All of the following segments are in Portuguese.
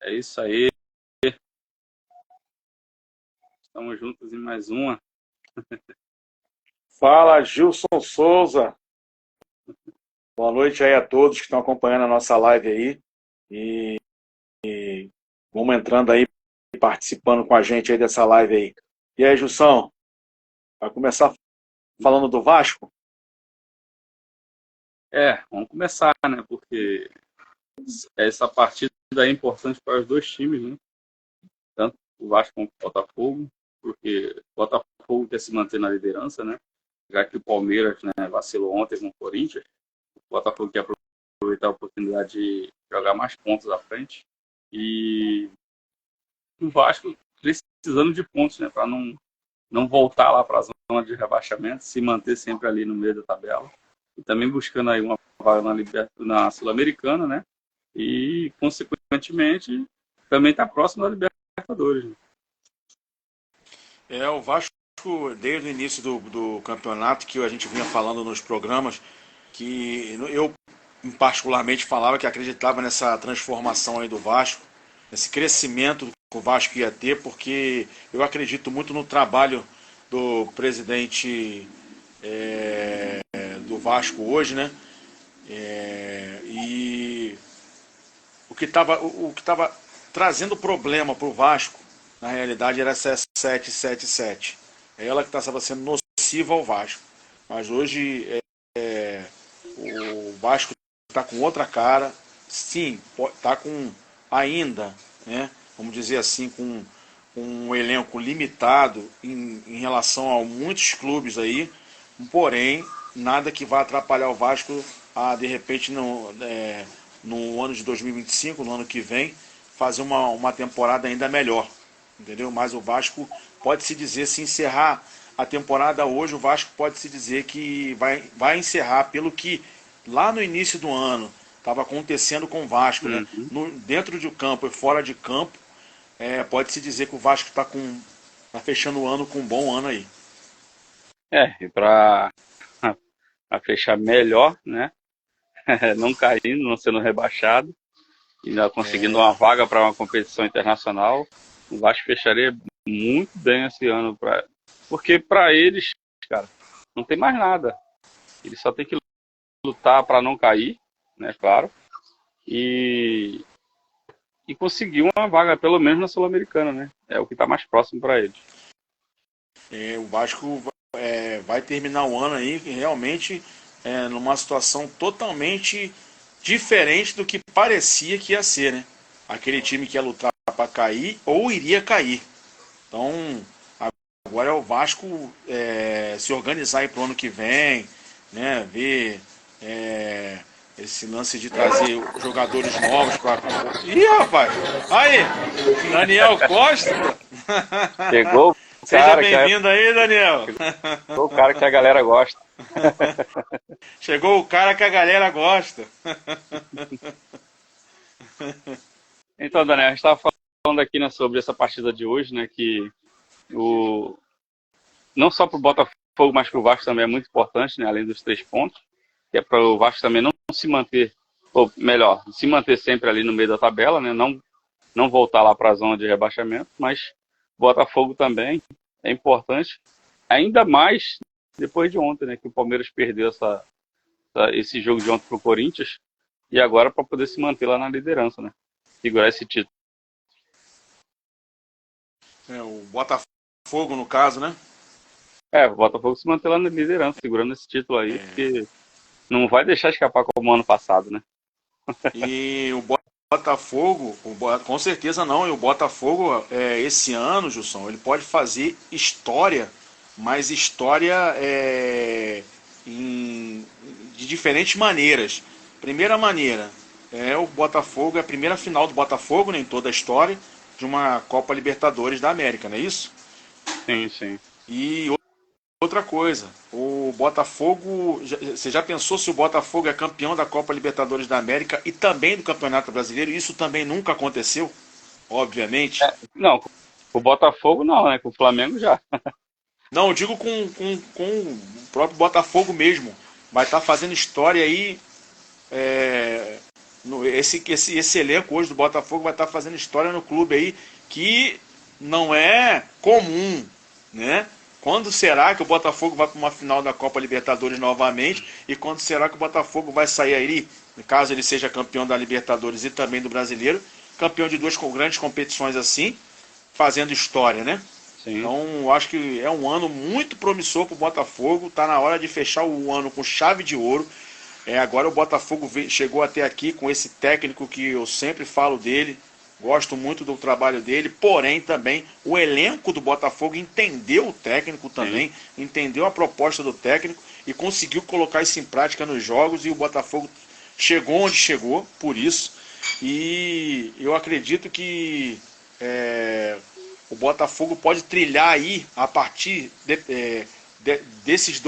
É isso aí, estamos juntos em mais uma. Fala, Gilson Souza. Boa noite aí a todos que estão acompanhando a nossa live aí. E vamos entrando aí, participando com a gente aí dessa live aí. E aí, Gilson, vai começar falando do Vasco? Vamos começar, né? Porque essa partida é importante para os dois times, né? Tanto o Vasco como o Botafogo, porque o Botafogo quer se manter na liderança, né? Já que o Palmeiras, né, vacilou ontem com o Corinthians, o Botafogo quer aproveitar a oportunidade de jogar mais pontos à frente. E o Vasco precisando de pontos, né? Para não voltar lá para a zona de rebaixamento, se manter sempre ali no meio da tabela. E também buscando aí uma vaga na Sul-Americana, né? E, consequentemente, também está próximo da Libertadores. Né? O Vasco, desde o início do campeonato, que a gente vinha falando nos programas, que eu particularmente falava que acreditava nessa transformação aí do Vasco, esse crescimento que o Vasco ia ter, porque eu acredito muito no trabalho do presidente do Vasco hoje, né? E o que estava trazendo problema para o Vasco, na realidade, era essa 777. É ela que estava sendo nociva ao Vasco. Mas hoje o Vasco está com outra cara. Sim, está com ainda, né? Vamos dizer assim, com um elenco limitado em relação a muitos clubes aí, porém, nada que vá atrapalhar o Vasco a, de repente, no ano de 2025, no ano que vem, fazer uma temporada ainda melhor, entendeu? Mas o Vasco pode-se dizer, se encerrar a temporada hoje, o Vasco pode-se dizer que vai encerrar pelo que lá no início do ano estava acontecendo com o Vasco, né? Uhum. Dentro de campo e fora de campo, pode-se dizer que o Vasco tá fechando o ano com um bom ano aí. E para fechar melhor, né? Não caindo, não sendo rebaixado, e ainda conseguindo uma vaga para uma competição internacional, o Vasco fecharia muito bem esse ano. Porque para eles, cara, não tem mais nada. Eles só tem que lutar para não cair, né? Claro. E, e conseguir uma vaga, pelo menos na Sul-Americana, né? É o que está mais próximo para eles. O Vasco vai terminar o ano aí realmente numa situação totalmente diferente do que parecia que ia ser, né? Aquele time que ia lutar para cair ou iria cair. Então, agora é o Vasco se organizar aí pro ano que vem, né? Ver esse lance de trazer jogadores novos para. Ih, rapaz! Aí! Daniel Costa! Chegou o Seja cara que a, bem-vindo aí, Daniel! chegou o cara que a galera gosta. Chegou o cara que a galera gosta. Então, Daniel, a gente estava falando aqui, né, sobre essa partida de hoje, né, que o, não só para o Botafogo, mas para o Vasco também é muito importante, né, além dos 3 pontos, que é para o Vasco também não se manter, ou melhor, se manter sempre ali no meio da tabela, né, não voltar lá para a zona de rebaixamento, mas o Botafogo também é importante, ainda mais depois de ontem, né, que o Palmeiras perdeu esse jogo de ontem para o Corinthians, e agora para poder se manter lá na liderança, né, segurar esse título. O Botafogo, no caso, né? O Botafogo se manter lá na liderança, segurando esse título aí, porque não vai deixar escapar como ano passado, né? E o Botafogo, com certeza não. E o Botafogo, esse ano, Gilson, ele pode fazer história, mas história de diferentes maneiras. Primeira maneira, o Botafogo, é a primeira final do Botafogo, né, em toda a história, de uma Copa Libertadores da América, não é isso? Sim, sim. E outra coisa, o Botafogo. Você já pensou se o Botafogo é campeão da Copa Libertadores da América e também do Campeonato Brasileiro? Isso também nunca aconteceu, obviamente. Não, com o Botafogo não, né? Com o Flamengo já. Não, eu digo com o próprio Botafogo mesmo. Vai estar fazendo história aí Esse elenco hoje do Botafogo vai estar fazendo história no clube aí, que não é comum, né? Quando será que o Botafogo vai para uma final da Copa Libertadores novamente? E quando será que o Botafogo vai sair aí, caso ele seja campeão da Libertadores e também do Brasileiro, campeão de duas grandes competições assim, fazendo história, né? Sim. Então, eu acho que é um ano muito promissor para o Botafogo. Está na hora de fechar o ano com chave de ouro. Agora o Botafogo chegou até aqui com esse técnico que eu sempre falo dele. Gosto muito do trabalho dele, porém também o elenco do Botafogo entendeu o técnico também, Sim. entendeu a proposta do técnico e conseguiu colocar isso em prática nos jogos, e o Botafogo chegou onde chegou por isso. E eu acredito que o Botafogo pode trilhar aí a partir dessas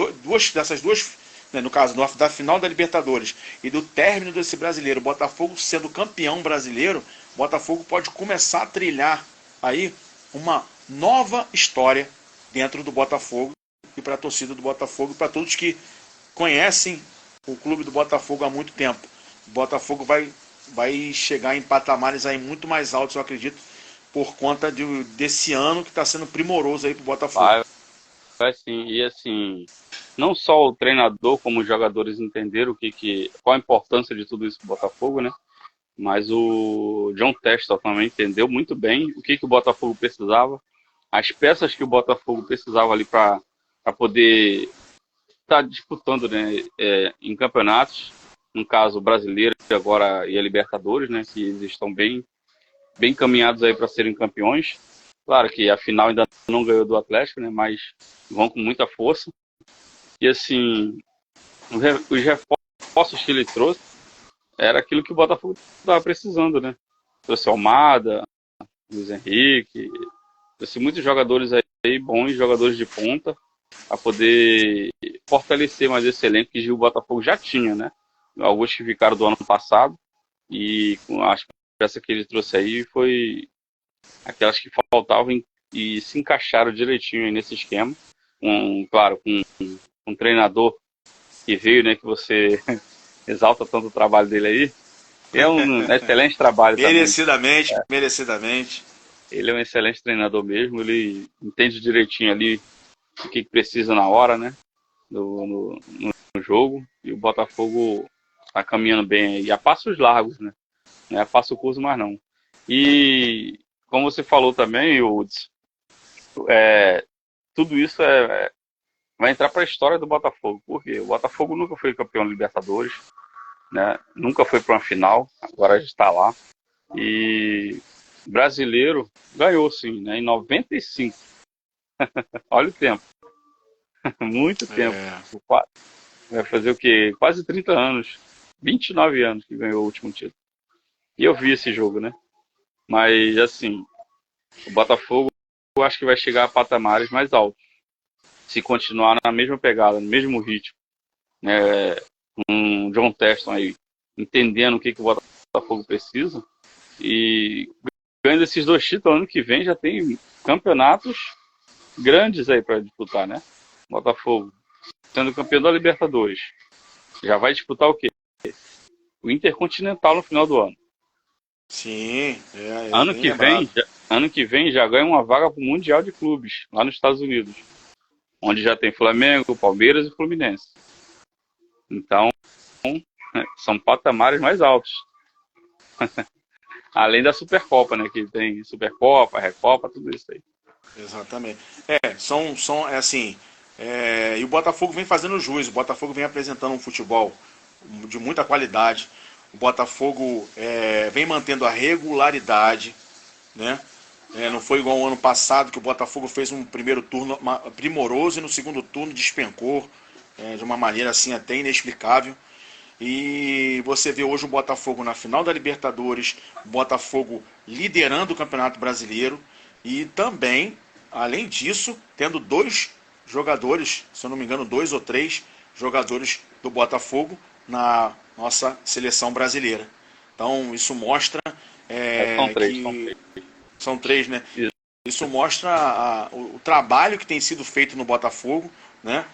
duas, né, no caso da final da Libertadores e do término desse brasileiro, o Botafogo sendo campeão brasileiro, o Botafogo pode começar a trilhar aí uma nova história dentro do Botafogo e para a torcida do Botafogo, para todos que conhecem o clube do Botafogo há muito tempo. O Botafogo vai chegar em patamares aí muito mais altos, eu acredito, por conta desse ano que está sendo primoroso aí para o Botafogo. Vai sim. E assim, não só o treinador, como os jogadores entenderam qual a importância de tudo isso pro Botafogo, né? Mas o John Textor também entendeu muito bem o Botafogo precisava, as peças que o Botafogo precisava ali para poder estar disputando, né, em campeonatos, no caso o brasileiro agora e a Libertadores, né, que eles estão bem encaminhados aí para serem campeões. Claro que a final ainda não ganhou do Atlético, né, mas vão com muita força. E assim, os reforços que ele trouxe era aquilo que o Botafogo estava precisando, né? Trouxe Almada, Luiz Henrique, trouxe muitos jogadores aí, bons jogadores de ponta, para poder fortalecer mais esse elenco que o Botafogo já tinha, né? Alguns que ficaram do ano passado, e com as peças que ele trouxe aí foi aquelas que faltavam e se encaixaram direitinho aí nesse esquema. Claro, com um treinador que veio, né, que você exalta tanto o trabalho dele aí. É um excelente trabalho também. Merecidamente. Ele é um excelente treinador mesmo, ele entende direitinho ali o que precisa na hora, né, no jogo, e o Botafogo tá caminhando bem aí, a passos largos, né, não é a passo curto mais não. E como você falou também, Hudson, tudo isso vai entrar para a história do Botafogo, porque o Botafogo nunca foi campeão da Libertadores, né? Nunca foi para uma final, agora a gente está lá. E brasileiro ganhou sim, né? Em 95. Olha o tempo, muito tempo. Vai fazer o quê? Quase 30 anos, 29 anos que ganhou o último título. E eu vi esse jogo, né? Mas assim, o Botafogo eu acho que vai chegar a patamares mais altos, se continuar na mesma pegada, no mesmo ritmo, né? Com o John Texton aí entendendo o que o Botafogo precisa, e ganhando esses dois títulos, ano que vem já tem campeonatos grandes aí para disputar, né? Botafogo sendo campeão da Libertadores, já vai disputar o quê? O Intercontinental no final do ano. Sim, Ano bem que lembrado. vem, ano que vem já ganha uma vaga para o Mundial de Clubes lá nos Estados Unidos, onde já tem Flamengo, Palmeiras e Fluminense. Então, são patamares mais altos. Além da Supercopa, né? Que tem Supercopa, Recopa, tudo isso aí. Exatamente. É assim. E o Botafogo vem fazendo jus. O Botafogo vem apresentando um futebol de muita qualidade. O Botafogo vem mantendo a regularidade, né? Não foi igual ao ano passado, que o Botafogo fez um primeiro turno primoroso e no segundo turno despencou de uma maneira assim até inexplicável. E você vê hoje o Botafogo na final da Libertadores, o Botafogo liderando o Campeonato Brasileiro e também, além disso, tendo dois jogadores, se eu não me engano, dois ou três jogadores do Botafogo na nossa seleção brasileira. Então isso mostra São três, são que três. são três, né? Isso. Isso mostra o trabalho que tem sido feito no Botafogo, né?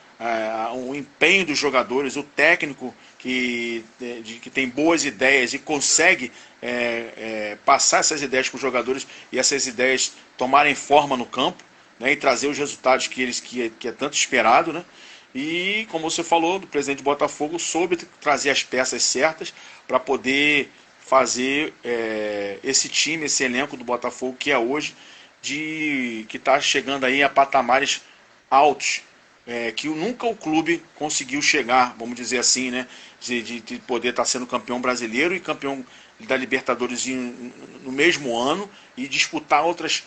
o empenho dos jogadores, o técnico que tem boas ideias e consegue passar essas ideias para os jogadores e essas ideias tomarem forma no campo, né, e trazer os resultados que é tanto esperado, né? E como você falou, do presidente do Botafogo soube trazer as peças certas para poder fazer esse time, esse elenco do Botafogo que é hoje, que está chegando aí a patamares altos, que nunca o clube conseguiu chegar, vamos dizer assim, né? De poder estar sendo campeão brasileiro e campeão da Libertadores no mesmo ano e disputar outras,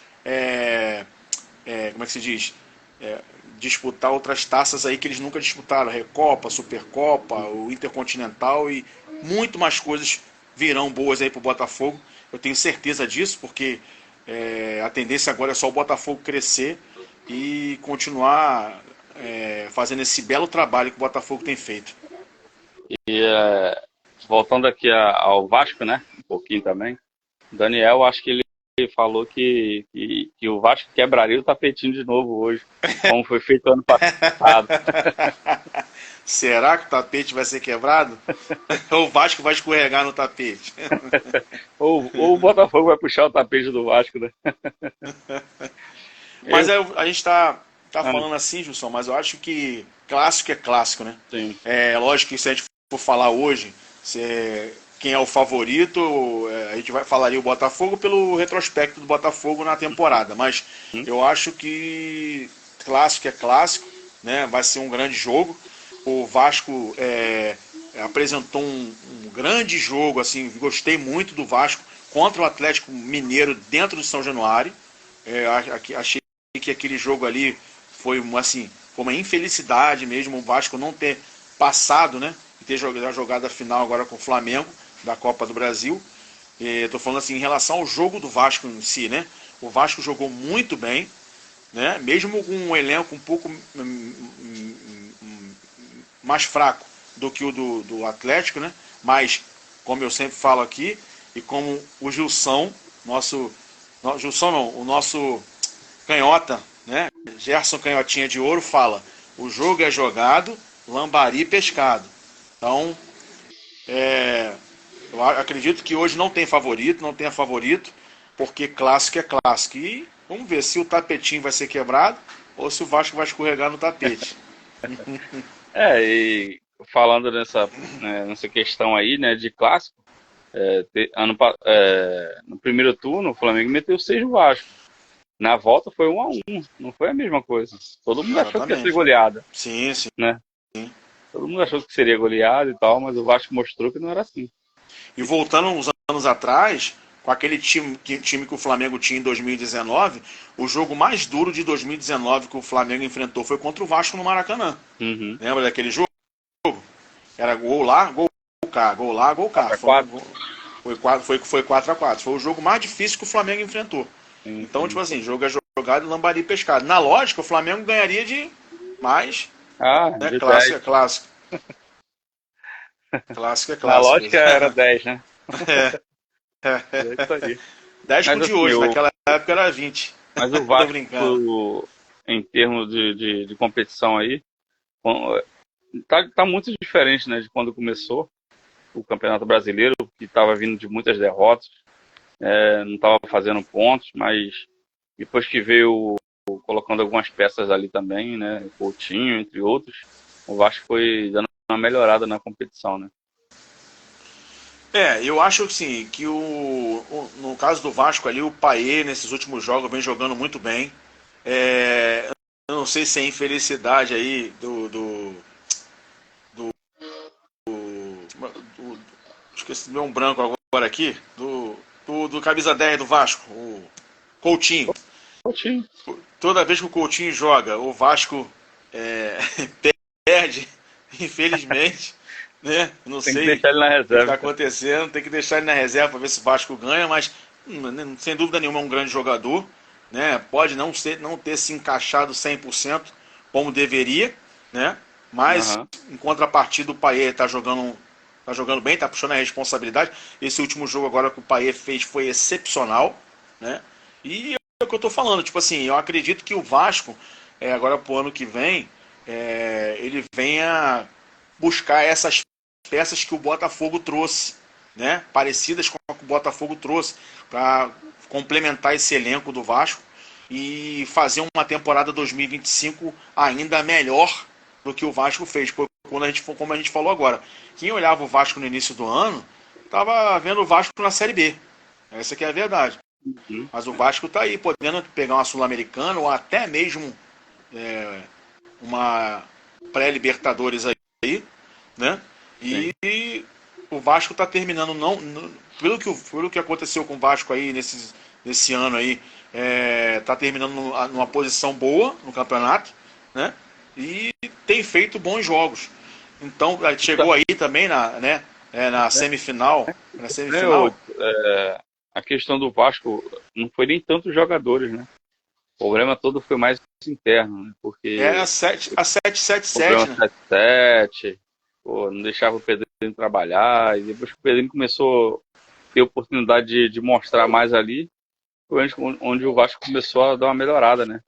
como é que se diz? Disputar outras taças aí que eles nunca disputaram, Recopa, Supercopa, o Intercontinental e muito mais coisas virão boas aí para o Botafogo. Eu tenho certeza disso, porque a tendência agora é só o Botafogo crescer e continuar fazendo esse belo trabalho que o Botafogo tem feito. E voltando aqui ao Vasco, né? Um pouquinho também. O Daniel, acho que ele falou que o Vasco quebraria o tapetinho de novo hoje, como foi feito ano passado. Será que o tapete vai ser quebrado? Ou o Vasco vai escorregar no tapete? ou o Botafogo vai puxar o tapete do Vasco, né? Mas a gente tá falando assim, Gilson, mas eu acho que clássico é clássico, né? Sim. É lógico que se a gente for falar hoje, quem é o favorito, a gente falaria o Botafogo pelo retrospecto do Botafogo na temporada, mas eu acho que clássico é clássico, né? Vai ser um grande jogo. O Vasco apresentou um grande jogo, assim, gostei muito do Vasco contra o Atlético Mineiro dentro do São Januário. Achei que aquele jogo ali foi uma infelicidade mesmo, o Vasco não ter passado, né, e ter jogado a final agora com o Flamengo da Copa do Brasil. Estou falando assim em relação ao jogo do Vasco em si, né? O Vasco jogou muito bem, né? Mesmo com um elenco um pouco mais fraco do que o do Atlético, né? Mas, como eu sempre falo aqui, e como o Gilson, o nosso canhota, né? Gerson Canhotinha de Ouro fala: o jogo é jogado, lambari pescado. Então, eu acredito que hoje não tem favorito, porque clássico é clássico. E vamos ver se o tapetinho vai ser quebrado ou se o Vasco vai escorregar no tapete. E falando nessa questão aí, né, de clássico, no primeiro turno o Flamengo meteu 6 no Vasco. Na volta foi 1-1, não foi a mesma coisa. Todo mundo achou que ia ser goleada. Sim, sim. Né? Todo mundo achou que seria goleada e tal, mas o Vasco mostrou que não era assim. E voltando uns anos atrás, com aquele time que o Flamengo tinha em 2019, o jogo mais duro de 2019 que o Flamengo enfrentou foi contra o Vasco no Maracanã. Uhum. Lembra daquele jogo? Era gol lá, gol cá, gol lá, gol cá. Foi 4-4. Foi o jogo mais difícil que o Flamengo enfrentou. Uhum. Então, tipo assim, jogo é jogado e lambari pescado. Na lógica, o Flamengo ganharia de mais. De clássico é clássico. Clássico é clássico. Na lógica era 10, né? É isso aí. 10 com de hoje, naquela época era 20. Mas o Vasco, em termos de competição aí, tá muito diferente, né, de quando começou o Campeonato Brasileiro, que estava vindo de muitas derrotas, não estava fazendo pontos, mas depois que veio colocando algumas peças ali também, né, Coutinho, entre outros, o Vasco foi dando uma melhorada na competição, né? Eu acho assim, que no caso do Vasco ali, o Payet nesses últimos jogos vem jogando muito bem. Eu não sei se é infelicidade aí esqueci, deu um branco agora aqui, do camisa 10 do Vasco, o Coutinho. Toda vez que o Coutinho joga, o Vasco perde, infelizmente. Né? Não sei que deixar ele na reserva, o que está acontecendo, tem que deixar ele na reserva para ver se o Vasco ganha, mas sem dúvida nenhuma é um grande jogador, né? Pode não ter se encaixado 100% como deveria, né? Mas em contrapartida o Payet está jogando bem, está puxando a responsabilidade. Esse último jogo agora que o Payet fez foi excepcional, né? E é o que eu estou falando, tipo assim, eu acredito que o Vasco agora pro ano que vem ele venha buscar essas peças que o Botafogo trouxe, né? Parecidas com a que o Botafogo trouxe, para complementar esse elenco do Vasco e fazer uma temporada 2025 ainda melhor do que o Vasco fez. Como a gente falou agora, quem olhava o Vasco no início do ano estava vendo o Vasco na Série B. Essa que é a verdade. Uhum. Mas o Vasco está aí, podendo pegar uma Sul-Americana ou até mesmo uma pré-Libertadores aí, né? Sim. E o Vasco está terminando, pelo que aconteceu com o Vasco aí nesse ano aí, está terminando numa posição boa no campeonato, né? E tem feito bons jogos. Então chegou aí também na semifinal, na semifinal. A questão do Vasco não foi nem tanto os jogadores, né? O problema todo foi mais interno, né? É a Porque 777, problema né? 7-7, pô, não deixava o Pedrinho trabalhar, e depois que o Pedrinho começou a ter oportunidade de mostrar mais ali, foi onde o Vasco começou a dar uma melhorada, né?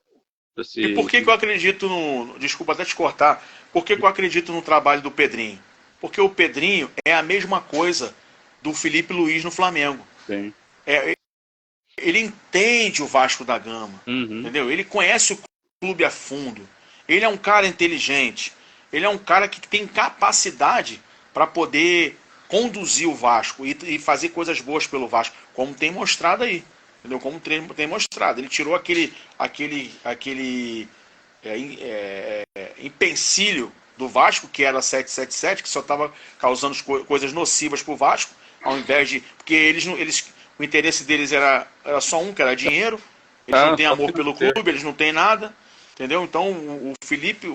E por Esse, que eu acredito no. Desculpa até te cortar. Por que eu acredito no trabalho do Pedrinho? Porque o Pedrinho é a mesma coisa do Felipe Luiz no Flamengo. sim. É, ele entende o Vasco da Gama. Uhum. Entendeu? Ele conhece o clube a fundo. Ele é um cara inteligente. Ele é um cara que tem capacidade para poder conduzir o Vasco e fazer coisas boas pelo Vasco, como tem mostrado aí. Entendeu? Como tem mostrado. Ele tirou aquele empecilho do Vasco, que era 777, que só estava causando coisas nocivas para o Vasco, ao invés de. Porque o interesse deles era só um, que era dinheiro. Eles não Ah, têm só amor pelo financeiro. clube, eles não têm nada. Entendeu? Então o Felipe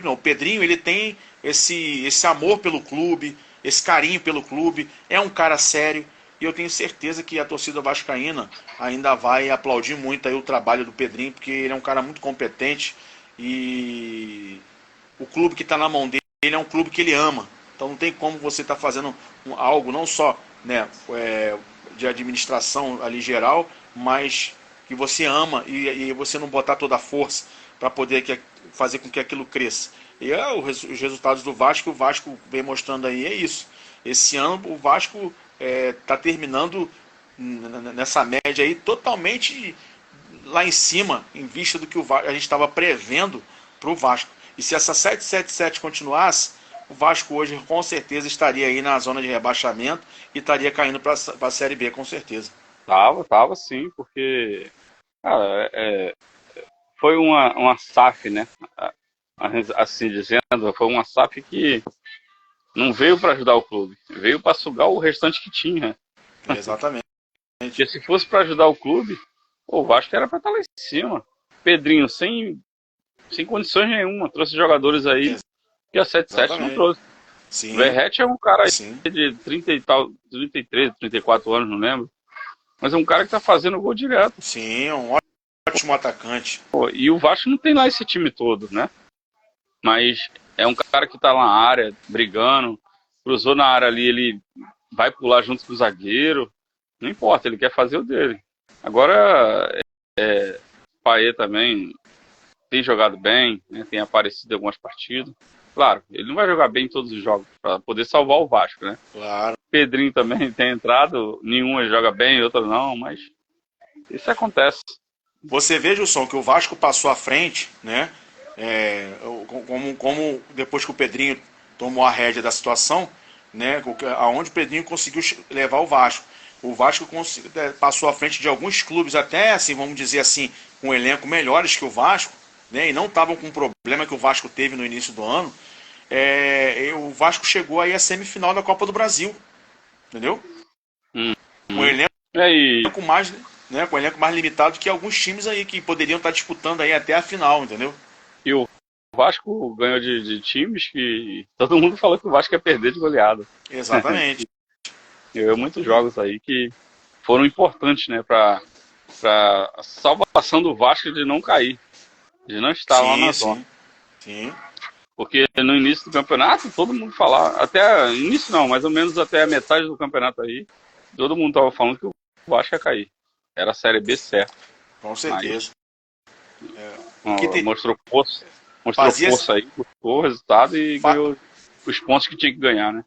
não, o Pedrinho, ele tem esse amor pelo clube, esse carinho pelo clube, é um cara sério. E eu tenho certeza que a torcida vascaína ainda vai aplaudir muito aí o trabalho do Pedrinho, porque ele é um cara muito competente e o clube que está na mão dele é um clube que ele ama. Então não tem como você estar fazendo algo não só, né, de administração ali geral, mas que você ama e você não botar toda a força para poder fazer com que aquilo cresça. E os resultados do Vasco, o Vasco vem mostrando aí, é isso. Esse ano o Vasco está terminando nessa média aí totalmente lá em cima, em vista do que a gente estava prevendo para o Vasco. E se essa 777 continuasse, o Vasco hoje com certeza estaria aí na zona de rebaixamento e estaria caindo para a Série B, com certeza. Tava sim, porque cara, foi uma SAF, né? Assim dizendo, foi uma SAF que não veio para ajudar o clube, veio para sugar o restante que tinha. Exatamente. Porque se fosse para ajudar o clube, o Vasco era para estar lá em cima. Pedrinho, sem condições nenhuma, trouxe jogadores aí que a 77 não Exatamente. trouxe. O Sim, Verrete é um cara sim. aí de 30 e tal, 33, 34 anos, não lembro. Mas é um cara que tá fazendo gol direto. Sim, é um ótimo atacante. Pô, e o Vasco não tem lá esse time todo, né? Mas é um cara que tá lá na área, brigando, cruzou na área ali, ele vai pular junto com o zagueiro. Não importa, ele quer fazer o dele. Agora, o Paê também tem jogado bem, né? Tem aparecido em algumas partidas. Claro, ele não vai jogar bem em todos os jogos para poder salvar o Vasco, né? Claro. Pedrinho também tem entrado, nenhum ele joga bem, outro não, mas isso acontece. Você veja o som que o Vasco passou à frente, né? Como depois que o Pedrinho tomou a rédea da situação, né? Aonde o Pedrinho conseguiu levar o Vasco. O Vasco passou à frente de alguns clubes, até assim, vamos dizer assim, com um elenco melhores que o Vasco, né? E não estavam com o problema que o Vasco teve no início do ano. O Vasco chegou aí à semifinal da Copa do Brasil, entendeu? Com um Uhum. elenco E aí, mais, né, com um elenco mais limitado que alguns times aí que poderiam estar disputando aí até a final, entendeu? e o Vasco ganhou de times que todo mundo falou que o Vasco ia perder de goleada. Exatamente. Ganhou muitos Exatamente. jogos aí que foram importantes, né, para a salvação do Vasco de não cair, de não estar lá Sim, na zona. sim. Sim. Porque no início do campeonato, todo mundo falava, até início não, mais ou menos até a metade do campeonato aí, todo mundo tava falando que o Vasco ia cair. Era a Série B certo, Com mas certeza. O que ó, te... mostrou força aí, buscou o resultado e ganhou os pontos que tinha que ganhar, né?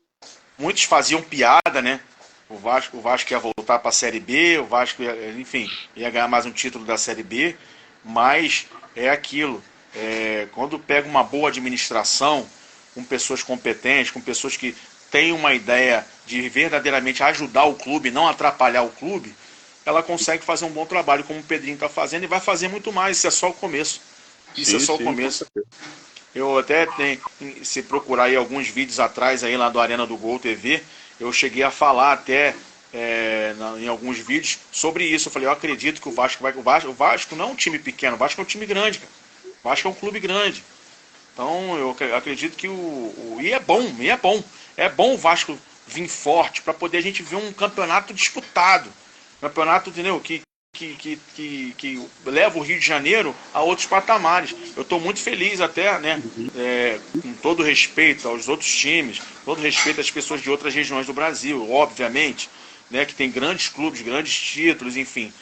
Muitos faziam piada, né? O Vasco ia voltar para a Série B, o Vasco, enfim, ia ganhar mais um título da Série B, mas é aquilo. Quando pega uma boa administração, com pessoas competentes, com pessoas que têm uma ideia de verdadeiramente ajudar o clube, não atrapalhar o clube, ela consegue fazer um bom trabalho, como o Pedrinho está fazendo, e vai fazer muito mais. Isso é só o começo. Isso é só o começo. Eu até tenho, se procurar aí alguns vídeos atrás aí lá do Arena do Gol TV, eu cheguei a falar até em alguns vídeos sobre isso. Eu falei, eu acredito que o Vasco vai. O Vasco não é um time pequeno, o Vasco é um time grande, cara. O Vasco é um clube grande. Então eu acredito que e é bom. É bom o Vasco vir forte para poder a gente ver um campeonato disputado. Campeonato, entendeu? Que leva o Rio de Janeiro a outros patamares. Eu estou muito feliz até, né? Com todo respeito aos outros times, todo respeito às pessoas de outras regiões do Brasil, obviamente, né? Que tem grandes clubes, grandes títulos, enfim.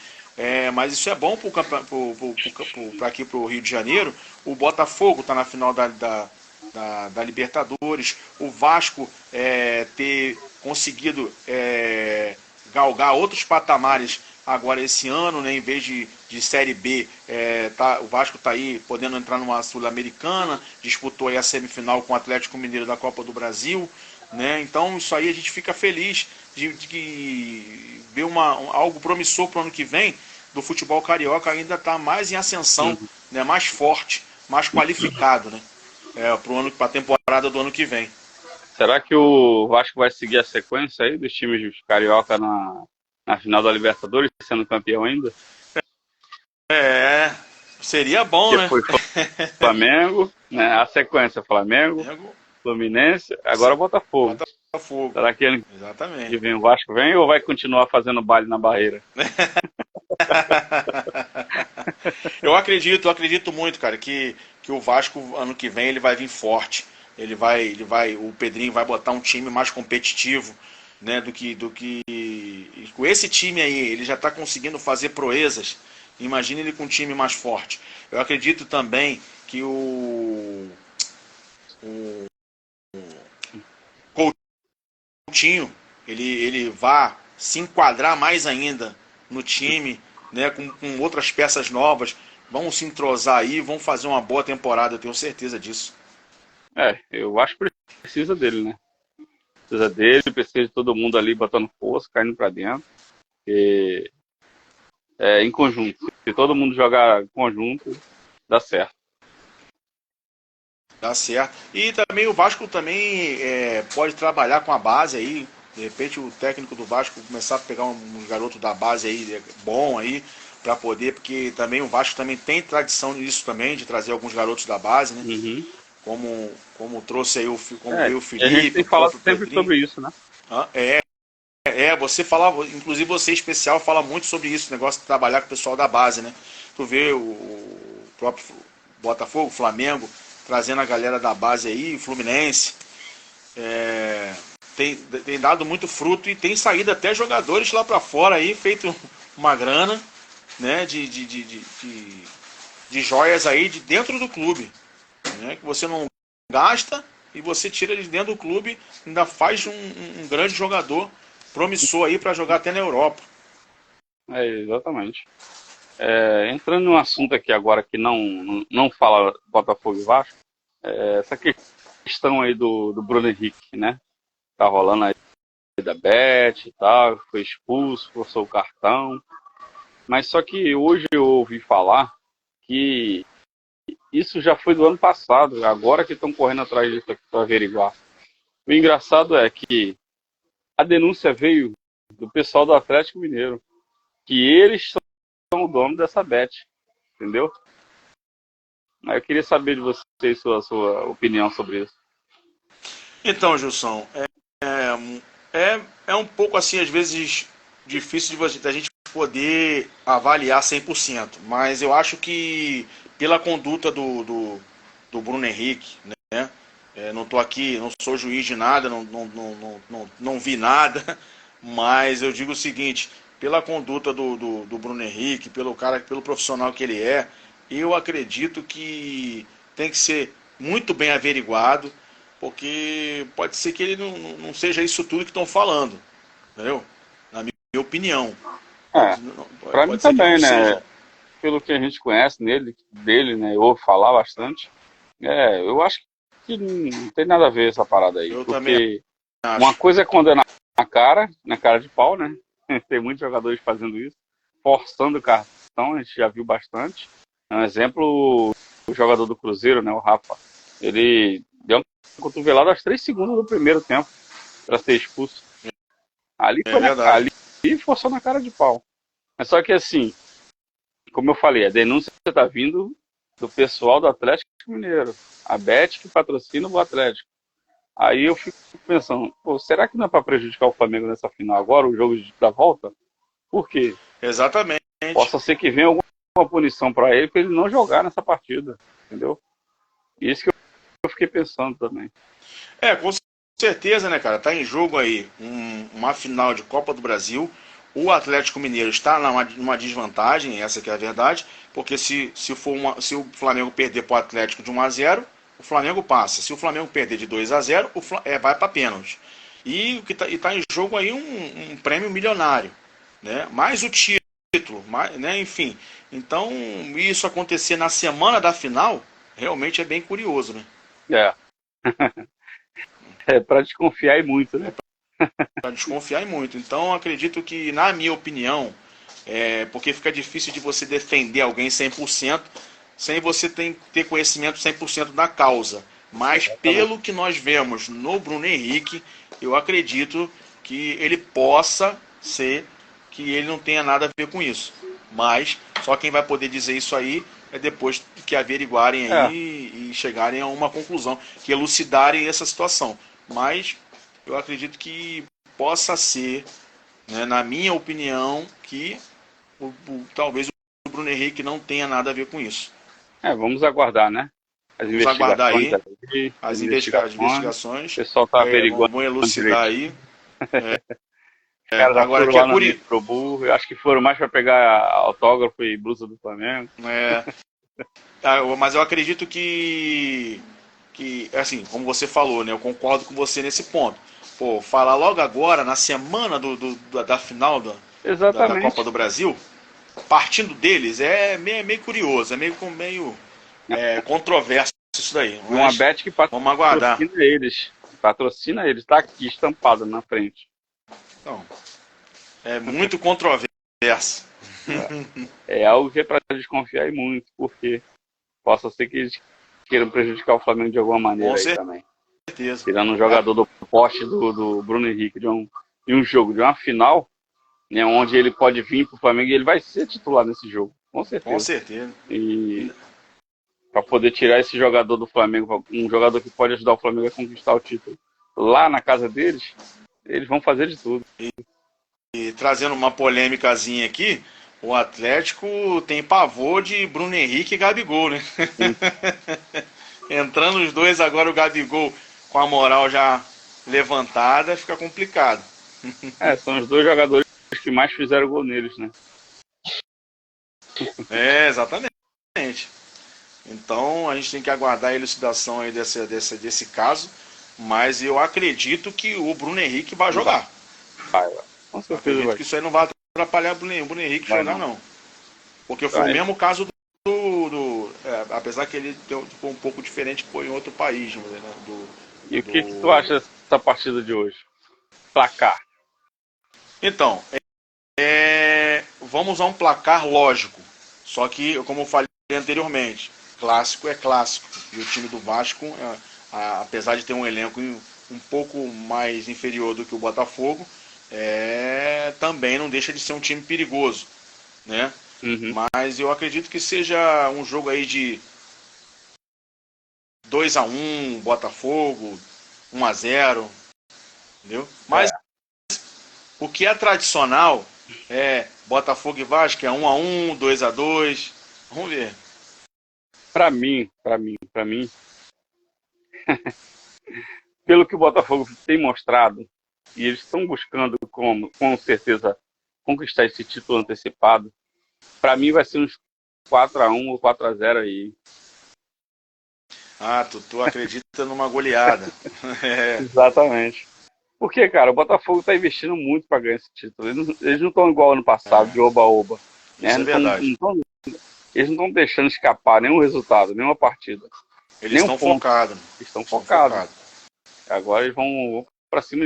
Mas isso é bom para aqui para o Rio de Janeiro. O Botafogo está na final da Libertadores. O Vasco ter conseguido galgar outros patamares agora esse ano, né, em vez de Série B, o Vasco está aí podendo entrar numa Sul-Americana, disputou aí a semifinal com o Atlético Mineiro da Copa do Brasil, né? Então isso aí a gente fica feliz de ver algo promissor para o ano que vem do futebol carioca ainda está mais em ascensão, né, mais forte, mais qualificado, né, para a temporada do ano que vem. Será que o Vasco vai seguir a sequência aí dos times carioca na final da Libertadores, sendo campeão ainda? Seria bom, né? Foi Flamengo, né? A sequência, Flamengo, Fluminense, agora Botafogo. Será que ano que vem o Vasco vem ou vai continuar fazendo baile na barreira? Eu acredito muito, cara, que o Vasco ano que vem ele vai vir forte. O Pedrinho vai botar um time mais competitivo, né, do que com esse time aí, ele já está conseguindo fazer proezas. Imagine ele com um time mais forte. Eu acredito também que o Coutinho, ele vá se enquadrar mais ainda no time, né, com outras peças novas, vão se entrosar aí, vão fazer uma boa temporada, eu tenho certeza disso. Eu acho que precisa dele, né? Precisa dele, precisa de todo mundo ali botando força, caindo pra dentro. E, em conjunto. Se todo mundo jogar em conjunto, dá certo. Dá certo. E também o Vasco também pode trabalhar com a base aí. De repente o técnico do Vasco começar a pegar um garoto da base aí, bom aí, para poder, porque também o Vasco também tem tradição nisso também, de trazer alguns garotos da base, né? Como trouxe aí veio o Felipe. A gente tem falado sempre Pedrinho. sobre isso, né? Você falava, inclusive você em especial fala muito sobre isso, o negócio de trabalhar com o pessoal da base, né? Tu vê o próprio Botafogo, o Flamengo, trazendo a galera da base aí, o Fluminense. Tem dado muito fruto e tem saído até jogadores lá para fora aí, feito uma grana, né, de joias aí de dentro do clube, né, que você não gasta e você tira de dentro do clube, ainda faz um grande jogador promissor aí para jogar até na Europa. Exatamente. Entrando num assunto aqui agora que não fala Botafogo e Vasco, essa questão aí do Bruno Henrique, né? Tá rolando aí da Bet e tal, foi expulso, forçou o cartão. Mas só que hoje eu ouvi falar que isso já foi do ano passado, agora que estão correndo atrás disso aqui para averiguar. O engraçado é que a denúncia veio do pessoal do Atlético Mineiro, que eles são o dono dessa Bet, entendeu? Aí eu queria saber de vocês sua opinião sobre isso. Então, Gilson, é um pouco assim, às vezes, difícil da gente poder avaliar 100%, mas eu acho que pela conduta do Bruno Henrique, né? Não estou aqui, não sou juiz de nada, não vi nada, mas eu digo o seguinte, pela conduta do Bruno Henrique, pelo profissional que ele é, eu acredito que tem que ser muito bem averiguado, porque pode ser que ele não seja isso tudo que estão falando, entendeu? Na minha opinião. Para mim Pode ser que não também, né? seja. Pelo que a gente conhece dele, né? Eu ouvo falar bastante. Eu acho que não tem nada a ver essa parada aí, Eu também porque uma acho. coisa é condenar na cara de pau, né? Tem muitos jogadores fazendo isso, forçando o cartão, a gente já viu bastante. Um exemplo, o jogador do Cruzeiro, né, o Rafa, ele deu uma cotovelada aos 3 segundos do primeiro tempo para ser expulso. Ali É foi verdade. ali forçou na cara de pau. Mas só que assim, como eu falei, a denúncia está vindo do pessoal do Atlético Mineiro, a Bet que patrocina o Atlético. Aí eu fico pensando, pô, será que não é para prejudicar o Flamengo nessa final agora, o jogo da volta? Por quê? Exatamente. Possa ser que venha alguma punição para ele não jogar nessa partida, entendeu? Isso que eu fiquei pensando também. Com certeza, né, cara? Tá em jogo aí uma final de Copa do Brasil. O Atlético Mineiro está numa desvantagem, essa que é a verdade, porque se o Flamengo perder para o Atlético de 1-0, o Flamengo passa. Se o Flamengo perder de 2-0, vai para pênalti. E o que tá em jogo aí um prêmio milionário, né? Mais o título, né? Enfim. Então, isso acontecer na semana da final, realmente é bem curioso, né? É, é para desconfiar e muito, né? Para desconfiar muito. Então, acredito que, na minha opinião, porque fica difícil de você defender alguém 100% sem você ter conhecimento 100% da causa. Mas, Exatamente. pelo que nós vemos no Bruno Henrique, eu acredito que ele possa ser que ele não tenha nada a ver com isso. Mas, só quem vai poder dizer isso aí é depois que averiguarem É, aí e chegarem a uma conclusão, que elucidarem essa situação. Mas, eu acredito que possa ser, né, na minha opinião, que talvez o Bruno Henrique não tenha nada a ver com isso. vamos aguardar, né? As Vamos aguardar investigações aí aí, as as investigações. O investigações, pessoal tá averiguando vão elucidar direitinho. aí. Os caras já Agora foram que é lá na curioso. Nitrobu, eu acho que foram mais para pegar autógrafo e blusa do Flamengo. Mas eu acredito que, assim, como você falou, né, eu concordo com você nesse ponto. Pô, falar logo agora, na semana da final da Copa Exatamente. do Brasil, partindo deles, meio curioso, meio controverso isso daí, E uma mas bet que vamos aguardar. patrocina eles. Patrocina eles, tá aqui estampado na frente. Então, é muito controverso. É algo que é para desconfiar e muito, porque possa ser que eles queiram prejudicar o Flamengo de alguma Com maneira aí também. certeza. Tirando um jogador do poste do Bruno Henrique de um jogo, de uma final, né, onde ele pode vir para o Flamengo e ele vai ser titular nesse jogo, com Com certeza. certeza. E para poder tirar esse jogador do Flamengo, um jogador que pode ajudar o Flamengo a conquistar o título lá na casa deles, eles vão fazer de tudo. E trazendo uma polêmicazinha aqui, o Atlético tem pavor de Bruno Henrique e Gabigol, né? Sim. Entrando os dois agora, o Gabigol com a moral já levantada, fica complicado. São os dois jogadores que mais fizeram gol neles, né? Exatamente. Então a gente tem que aguardar a elucidação aí desse caso, mas eu acredito que o Bruno Henrique vai jogar. Vai. Com Eu certeza acredito vai. que isso aí não vai atrapalhar o Bruno Henrique Vai jogar, não. não. Porque foi o Vai. mesmo caso apesar que ele foi um pouco diferente, foi em outro país, né? E o que tu acha dessa partida de hoje? Placar. Então, vamos a um placar lógico. Só que, como eu falei anteriormente, clássico é clássico. E o time do Vasco, apesar de ter um elenco um pouco mais inferior do que o Botafogo, também não deixa de ser um time perigoso, né? Uhum. Mas eu acredito que seja um jogo aí de 2-1 Botafogo, 1-0, entendeu? Mas o que é tradicional é Botafogo e Vasco, é 1-1, 2-2. Vamos ver. Para mim, pelo que o Botafogo tem mostrado, e eles estão buscando com certeza conquistar esse título antecipado, para mim vai ser uns 4-1 ou 4-0 aí. Ah, tu acredita numa goleada. É, Exatamente. Porque, cara, o Botafogo tá investindo muito para ganhar esse título. Eles não estão igual ano passado, de oba-oba. Né? isso é verdade. Eles não estão deixando escapar nenhum resultado, nenhuma partida, Eles nenhum estão ponto. focados. Eles estão Estão focados. focados. Agora eles vão para cima,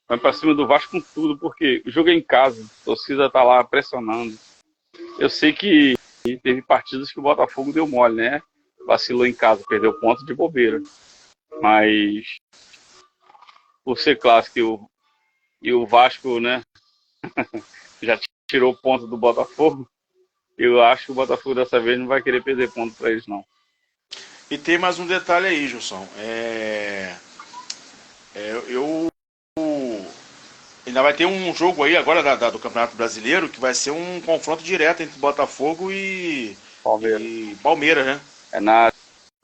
vão para cima do Vasco com tudo, porque o jogo é em casa, a torcida tá lá pressionando. Eu sei que teve partidas que o Botafogo deu mole, né? Vacilou em casa, perdeu ponto de bobeira. Mas por ser clássico e o Vasco, né, já tirou ponto do Botafogo, eu acho que o Botafogo dessa vez não vai querer perder ponto para eles, não. E tem mais um detalhe aí, Gilson. Eu ainda vai ter um jogo aí agora do Campeonato Brasileiro que vai ser um confronto direto entre Botafogo Palmeiras. e Palmeiras, né? É na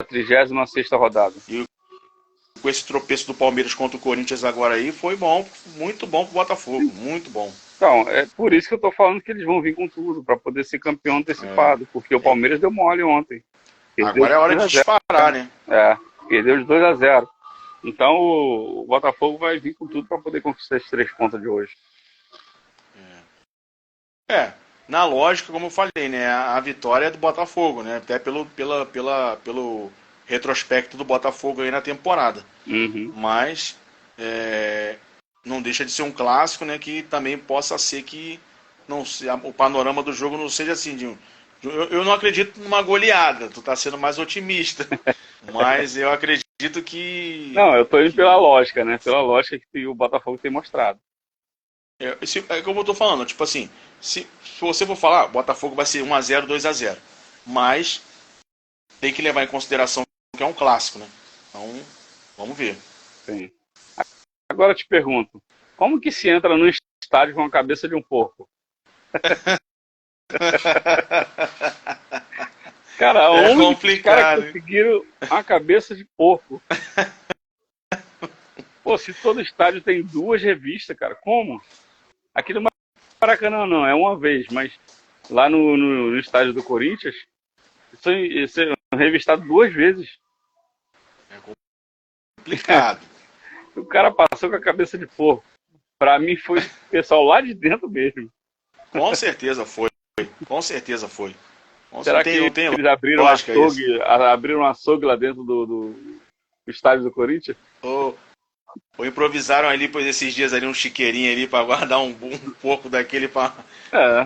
36ª rodada. E com esse tropeço do Palmeiras contra o Corinthians agora aí foi bom, muito bom pro Botafogo, muito bom. Então, é por isso que eu tô falando que eles vão vir com tudo, para poder ser campeão antecipado, porque o Palmeiras deu mole ontem. Perdeu Agora de é hora 2 de a 0. disparar, né? Perdeu de 2 a 0. Então o Botafogo vai vir com tudo para poder conquistar esses 3 pontos de hoje. Na lógica, como eu falei, né? A vitória é do Botafogo, né? Até pelo retrospecto do Botafogo aí na temporada. Uhum. Mas não deixa de ser um clássico, né? Que também possa ser que não o panorama do jogo não seja assim eu não acredito numa goleada. Tu tá sendo mais otimista, mas eu acredito que Não, eu tô indo pela lógica, né? Pela lógica que o Botafogo tem mostrado. é como eu tô falando, tipo assim, se você for falar, Botafogo vai ser 1-0, 2-0, mas tem que levar em consideração que é um clássico, né? Então, vamos ver. Sim. Agora eu te pergunto, como que se entra no estádio com a cabeça de um porco? Cara, É onde que os caras complicado. conseguiram a cabeça de porco? Pô, se todo estádio tem 2 revistas, cara, como? Aqui no Maracanã não, é uma vez, mas lá no estádio do Corinthians, isso é revistado 2 vezes. É complicado. O cara passou com a cabeça de porco. Pra mim foi o pessoal lá de dentro mesmo. Com certeza foi. Com certeza foi. Não Será tem, não que tem eles lógica isso. abriram um açougue lá dentro do estádio do Corinthians? Ou improvisaram ali, pois esses dias ali um chiqueirinho ali pra guardar um porco daquele pra É,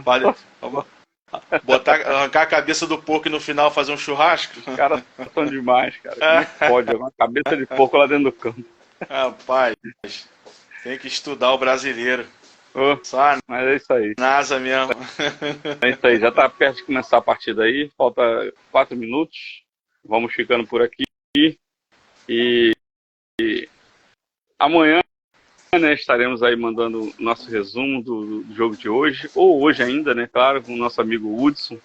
botar, arrancar a cabeça do porco e no final fazer um churrasco. os caras são demais, cara. Como é que pode? Uma cabeça de porco lá dentro do campo. Rapaz, tem que estudar o brasileiro. Oh, Só a mas é isso aí. NASA mesmo. É isso aí. Já tá perto de começar a partida aí. Falta 4 minutos. Vamos ficando por aqui. E amanhã, né, estaremos aí mandando o nosso resumo do jogo de hoje. Ou hoje ainda, né? Claro, com o nosso amigo Hudson.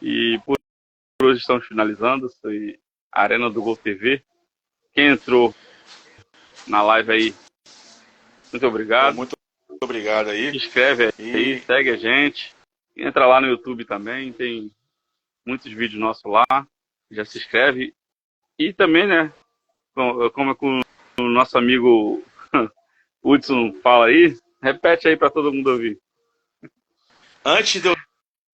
E por hoje estamos finalizando. Foi a Arena do Gol TV. Quem entrou na live aí, muito obrigado. Muito obrigado aí. Se inscreve aí, segue a gente. Entra lá no YouTube também, tem muitos vídeos nossos lá. Já se inscreve. E também, né, como é com o nosso amigo Hudson fala aí, repete aí para todo mundo ouvir. Antes de eu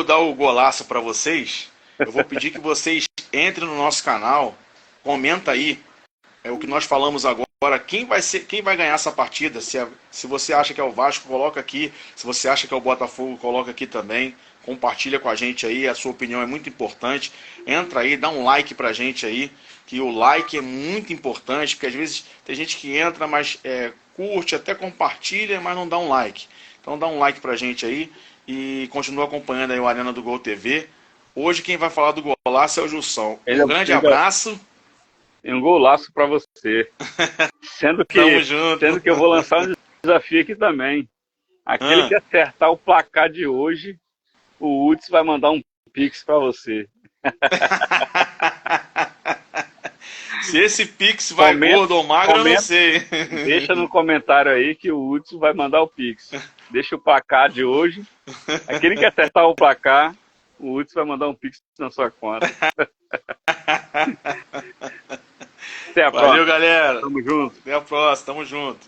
dar o golaço para vocês, eu vou pedir que vocês entrem no nosso canal, comenta aí o que nós falamos agora, quem vai ganhar essa partida. Se você acha que é o Vasco, coloca aqui. Se você acha que é o Botafogo, coloca aqui também. Compartilha com a gente aí, a sua opinião é muito importante. Entra aí, dá um like pra gente aí, que o like é muito importante, porque às vezes tem gente que entra, mas curte, até compartilha, mas não dá um like. Então dá um like pra gente aí e continua acompanhando aí o Arena do Gol TV. Hoje quem vai falar do golaço é o Gilson. Um grande abraço. Tem um golaço para você. Sendo que eu vou lançar um desafio aqui também. Aquele que acertar o placar de hoje, o Hudson vai mandar um Pix para você. Se esse Pix vai gordo ou magro, eu não sei. Deixa no comentário aí que o Hudson vai mandar o Pix. Deixa o placar de hoje. Aquele que acertar o placar, o Hudson vai mandar um Pix na sua conta. Até a Valeu, próxima. galera. Tamo junto. Até a próxima. Tamo junto.